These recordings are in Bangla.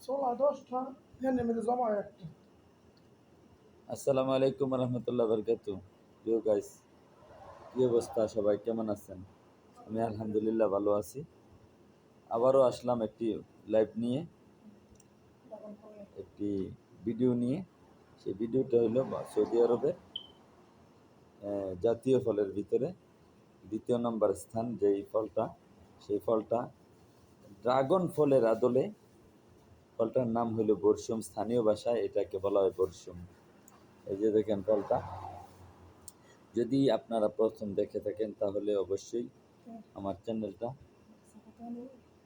ষোলা 10টা ফ্যানের মধ্যে জমা একটা। আসসালামু আলাইকুম রহমতুল্লাহ বরকাতু। ইউ গাইস, কি অবস্থা? সবাই কেমন আছেন? আমি আলহামদুলিল্লাহ ভালো আছি। আবারও আসলাম একটি লাইভ নিয়ে, একটি ভিডিও নিয়ে। সেই ভিডিওটা হলো সৌদি আরবের জাতীয় ফলের ভিতরে দ্বিতীয় নম্বর স্থান যেই ফলটা, সেই ফলটা ড্রাগন ফলের আদলে। ফলটার নাম হলো বরসুম, স্থানীয় ভাষায় এটাকে বলা হয় বরসুম। এই যে দেখেন ফলটা। যদি আপনারা প্রথম দেখে থাকেন তাহলে অবশ্যই আমার চ্যানেলটা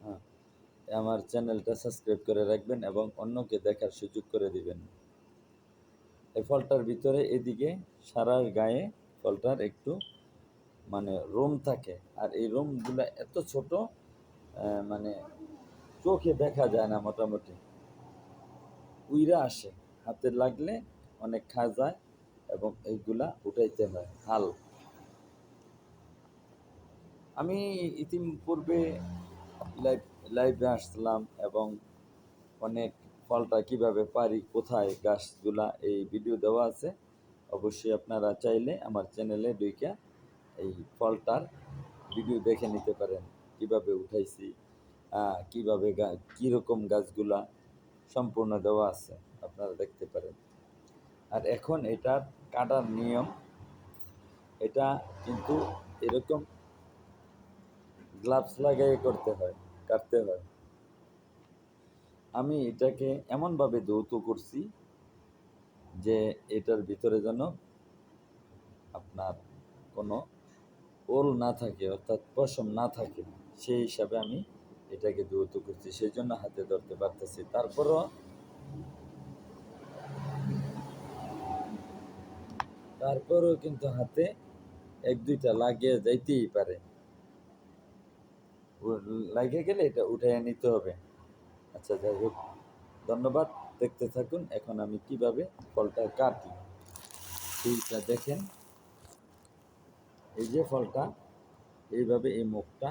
হ্যাঁ আমার চ্যানেলটা সাবস্ক্রাইব করে রাখবেন এবং অন্যকে দেখার সুযোগ করে দিবেন। এই ফলটার ভিতরে এদিকে সারা গায়ে ফলটার একটু মানে রোম থাকে, আর এই রোমগুলো এত ছোট, মানে চোখে দেখা যায় না, মোটামুটি উইরা আসে, হাতে লাগলে অনেক খা যায় এবং এইগুলা উঠাইতে হয় হাল। আমি ইতিপূর্বে লাইভ লাইভে আসলাম এবং অনেক ফলটা কিভাবে পারি, কোথায় গাছগুলা, এই ভিডিও দেওয়া আছে। অবশ্যই আপনারা চাইলে আমার চ্যানেলে ঢুইকা এই ফলটার ভিডিও দেখে নিতে পারেন, কিভাবে উঠাইছি, কিভাবে কীরকম গাছগুলা সম্পূর্ণ দেওয়া আছে, আপনারা দেখতে পারেন। আর এখন এটার কাটার নিয়ম, এটা কিন্তু এরকম গ্লাভস লাগাই করতে হয়, কাটতে হয়। আমি এটাকে এমনভাবে ধৌত করছি যে এটার ভিতরে যেন আপনার কোনো ওল না থাকে, অর্থাৎ পশম না থাকে, সেই হিসাবে আমি এটাকে ধৌত করছি, সেই জন্য হাতে ধরতে পারতেছি। তারপরও কিন্তু হাতে এক দুইটা লাগিয়ে যাইতেই পারে, লাগিয়ে গেলে এটা উঠাইয়া নিতে হবে। আচ্ছা, যাই হোক, ধন্যবাদ। দেখতে থাকুন এখন আমি কিভাবে ফলটা কাটি। সেইটা দেখেন, এই যে ফলটা, এইভাবে এই মুখটা,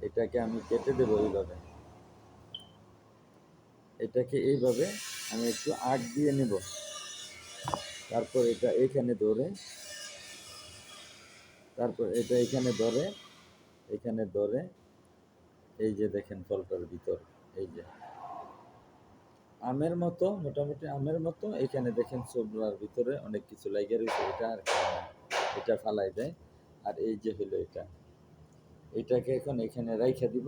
এটাকে আমি কেটে দেবো এইভাবে। এটাকে এইভাবে আমি একটু আগ দিয়ে নেব। তারপর এটা এখানে ধরে, তারপর এটা এখানে ধরে এই যে দেখেন ফলটার ভিতর, এই যে আমের মতো, মোটামুটি আমের মতো। এখানে দেখেন ছোবলার ভিতরে অনেক কিছু লাগিয়ে রয়েছে, এটা আর খায় না, এটা ফালাই দেয়। আর এই যে হলো এটাকে এখন এখানে রাইখা দিব।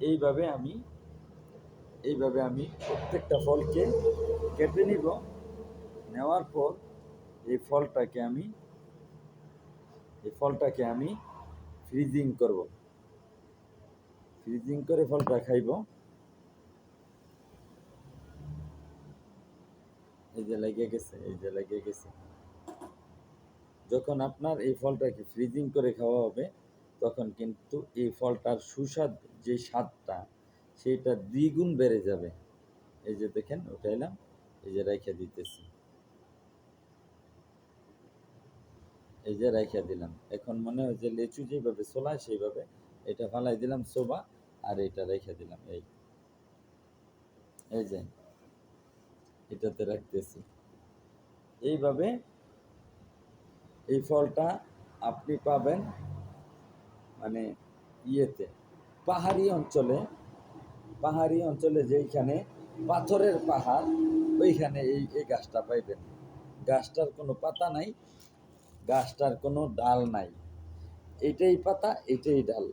এইভাবে আমি প্রত্যেকটা ফলকে কেটে নিব। নেওয়ার পর এই ফলটাকে আমি ফ্রিজিং করব। ফ্রিজিং করে ফলটা খাইব। এই যে লেগে গেছে। যখন আপনার এই ফলটাকে ফ্রিজিং করে খাওয়া হবে, তখন কিন্তু এই ফলটার সুস্বাদ, যে স্বাদটা, সেইটা দ্বিগুণ বেড়ে যাবে। এই যে দেখেন উঠাইলাম, এই যে রাইখা দিতেছি, এই যে রাইখা দিলাম। এখন মনে হয় যে লেচু যেভাবে ছোলায় সেইভাবে এটা ফালাই দিলাম সোবা, আর এটা রেখে দিলাম। এই যে এটাতে রাখতেছি। এইভাবে এই ফলটা আপনি পাবেন মানে ইয়েতে, পাহাড়ি অঞ্চলে যেইখানে পাথরের পাহাড়, ওইখানে এই গাছটা পাইবেন। গাছটার কোনো পাতা নাই, গাছটার কোনো ডাল নাই, এটাই পাতা, এটাই ডাল।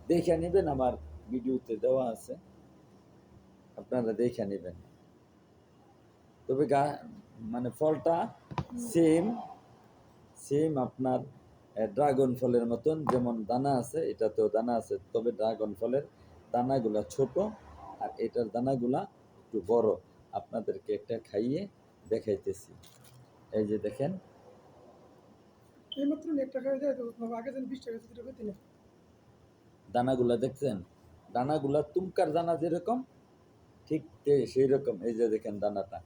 দেখে নেবেন, আমার ভিডিওতে দেওয়া আছে, আপনারা দেখে নেবেন। তবে মানে ফলটা সেম সেম আপনার ড্রাগন ফলের মতন যেমন দানা আছে, এটাতেও দানা আছে, তবে ড্রাগন ফলের দানাগুলা ছোট আর এটার দানাগুলা একটু বড়। আপনাদেরকে একটা খাইয়ে দেখাইতেছি। এই যে দেখেন, এইমাত্র নেটটা খাওয়া যায় তো, আগে যেন 20 টাকা যেটা পেতে না। দানাগুলা দেখছেন? দানাগুলা তুমকার দানা যেরকম, ঠিক সেই রকম। এই যে দেখেন দানাটা,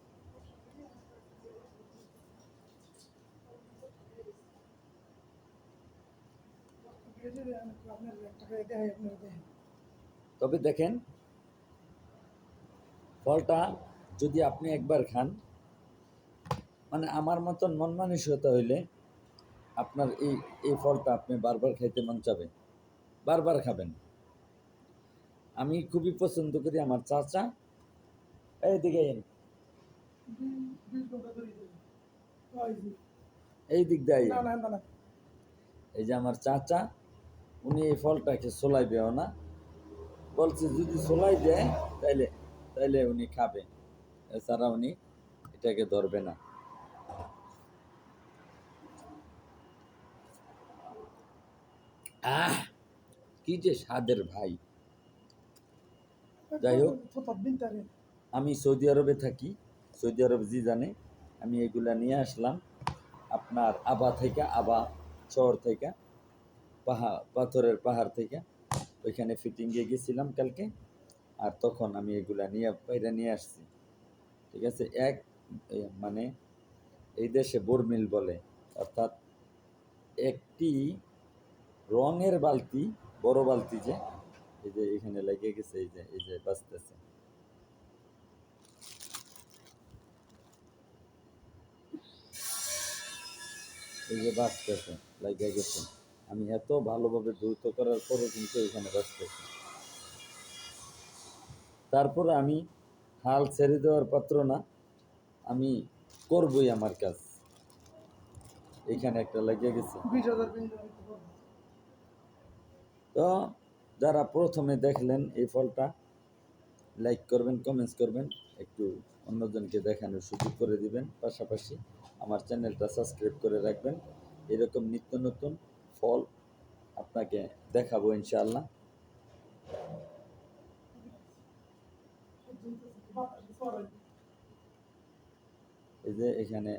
আপনার একটা খাওয়া দেয়, আপনার দেয়। তবে দেখেন ফলটা যদি আপনি একবার খান, মানে আমার মতন মন মানসিকতা হইলে আপনার এই ফলটা আপনি বারবার খাইতে মন চাবে, বারবার খাবেন। আমি খুবই পছন্দ করি। আমার চাচা এইদিকে আইন, 20 ঘন্টা ধরে দিই। ওই যে, এই দিক দিয়ে না আইন। না না না, এই যে আমার চাচা, উনি এই ফলটাকে সোলাইবেও না, বলছে যদি সোলাই দেয় তাইলে তাইলে উনি খাবে, এছাড়া উনি এটাকে ধরবে না। আহ, কি যে স্বাদের ভাই! যাই হোক, তো বিনতারে আমি সৌদি আরবে থাকি। সৌদি আরব জি জানে। আমি এগুলা নিয়ে আসলাম আপনার আবা থেকে, আবা শহর থেকে, পাথরের পাহাড় থেকে। ওইখানে ফিটিংয়ে গেছিলাম কালকে, আর তখন আমি এগুলা নিয়ে বাইরে নিয়ে আসছি। ঠিক আছে, মানে এই দেশে বর্মিল বলে, অর্থাৎ একটি রঙের বালতি, বড় বালতি, যে এই যে এখানে লেগে গেছে, এই যে বাঁচতেছে, এই যে বাঁচতেছে, লেগে গেছে। আমি এত ভালোভাবে দ্রুত করার পরও কিন্তু এখানে বাঁচতেছে। তারপরে আমি হাল ছেড়ে দেওয়ার পাত্র না, আমি করবই আমার কাজ। এখানে একটা লেগে গেছে। 20,000 বিনতারে দিতে পারবো। তো যারা প্রথমে দেখলেন এই ফলটা, লাইক করবেন, কমেন্টস করবেন, একটু অন্যজনকে দেখানোর সুযোগ করে দিবেন। পাশাপাশি আমার চ্যানেলটা সাবস্ক্রাইব করে রাখবেন। এরকম নিত্য নতুন ফল আপনাকে দেখাবো ইনশাআল্লাহ। বাতাস ছড়াই। এই যে এখানে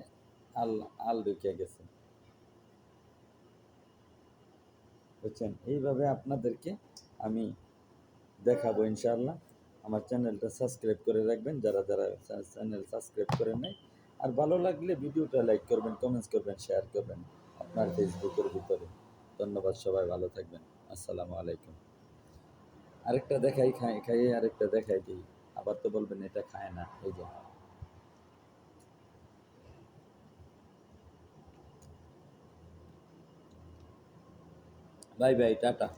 আল আল ঢুকে গেছে, বুঝছেন? এইভাবে আপনাদেরকে আমি দেখাবো ইনশাআল্লাহ। আমার চ্যানেলটা সাবস্ক্রাইব করে রাখবেন যারা যারা চ্যানেল সাবস্ক্রাইব করেন নাই। আর ভালো লাগলে ভিডিওটা লাইক করবেন, কমেন্টস করবেন, শেয়ার করবেন আপনার ফেসবুকের ভিতরে। ধন্যবাদ, সবাই ভালো থাকবেন। আসসালামু আলাইকুম। আরেকটা দেখাই, খাইয়ে আরেকটা দেখাই দিই, আবার তো বলবেন এটা খায় না। এই যে, বাই বাই, টাটা।